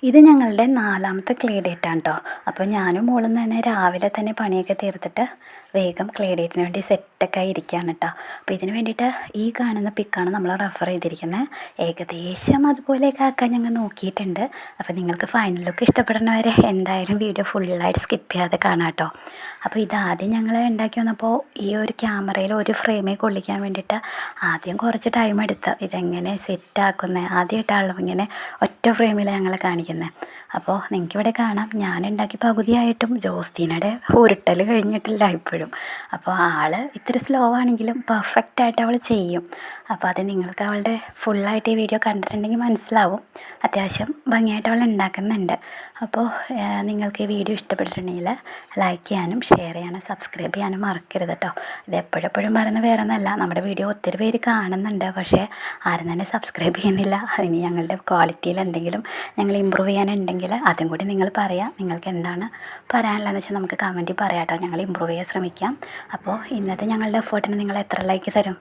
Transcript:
ഇത് ഞങ്ങളുടെ 4ാമത്തെ ക്ലേ ഡേറ്റാണ് കേട്ടോ. അപ്പോൾ ഞാനും മോളും തന്നെ രാവിലെ തന്നെ പണിയൊക്കെ തീർത്തിട്ട് വേഗം ക്ലേ ഡേറ്റിന് വേണ്ടി സെറ്റൊക്കെ ഇരിക്കുകയാണ് കേട്ടോ. അപ്പോൾ ഇതിന് വേണ്ടിയിട്ട് ഈ കാണുന്ന പിക്കാണ് നമ്മൾ റെഫർ ചെയ്തിരിക്കുന്നത്. ഏകദേശം അതുപോലെയൊക്കെ ആക്കാൻ ഞങ്ങൾ നോക്കിയിട്ടുണ്ട്. അപ്പോൾ നിങ്ങൾക്ക് ഫൈനൽ ലുക്ക് ഇഷ്ടപ്പെടുന്നവരെ എന്തായാലും വീഡിയോ ഫുള്ളായിട്ട് സ്കിപ്പ് ചെയ്യാതെ കാണാം കേട്ടോ. അപ്പോൾ ഇതാദ്യം ഞങ്ങൾ ഉണ്ടാക്കി വന്നപ്പോൾ ഈ ഒരു ക്യാമറയിൽ ഒരു ഫ്രെയിമേ കൊള്ളിക്കാൻ വേണ്ടിയിട്ട് ആദ്യം കുറച്ച് ടൈം എടുത്ത് ഇതെങ്ങനെ സെറ്റാക്കുന്നത് ആദ്യമായിട്ടാണല്ലോ ഇങ്ങനെ ഒറ്റ ഫ്രെയിമിൽ ഞങ്ങൾ കാണിക്കുന്നത്. അപ്പോൾ നിങ്ങൾക്കിവിടെ കാണാം, ഞാൻ ഉണ്ടാക്കി പകുതിയായിട്ടും ജോസ്റ്റീനയുടെ ഉരുട്ടൽ കഴിഞ്ഞിട്ടില്ല ഇപ്പോഴും. അപ്പോൾ ആൾ ഇത്തിരി സ്ലോ ആണെങ്കിലും പെർഫെക്റ്റായിട്ട് അവൾ ചെയ്യും. അപ്പോൾ അത് നിങ്ങൾക്ക് അവളുടെ ഫുള്ളായിട്ട് ഈ വീഡിയോ കണ്ടിട്ടുണ്ടെങ്കിൽ മനസ്സിലാവും. അത്യാവശ്യം ഭംഗിയായിട്ട് അവൾ ഉണ്ടാക്കുന്നുണ്ട്. അപ്പോൾ നിങ്ങൾക്ക് ഈ വീഡിയോ ഇഷ്ടപ്പെട്ടിട്ടുണ്ടെങ്കിൽ ലൈക്ക് ചെയ്യാനും ഷെയർ ചെയ്യാനും സബ്സ്ക്രൈബ് ചെയ്യാനും മറക്കരുത് കേട്ടോ. ഇത് എപ്പോഴെപ്പോഴും പറയുന്നത് വേറെ ഒന്നല്ല, നമ്മുടെ വീഡിയോ ഒത്തിരി പേര് കാണുന്നുണ്ട്, പക്ഷേ ആരും തന്നെ സബ്സ്ക്രൈബ് ചെയ്യുന്നില്ല. അതിന് ഞങ്ങളുടെ ക്വാളിറ്റിയിൽ എന്തെങ്കിലും ഞങ്ങൾ ഇമ്പ്രൂവ് ചെയ്യാനുണ്ടെങ്കിൽ അതും കൂടി നിങ്ങൾ പറയാം. നിങ്ങൾക്ക് എന്താണ് പറയാനുള്ളതെന്ന് വെച്ചാൽ നമുക്ക് കമൻറ്റിൽ പറയാം കേട്ടോ. ഞങ്ങൾ ഇമ്പ്രൂവ് ചെയ്യാൻ ശ്രമിക്കാം. അപ്പോൾ ഇന്നത്തെ ഞങ്ങളുടെ എഫേർട്ടിന് നിങ്ങൾ എത്ര ലൈക്ക് തരും?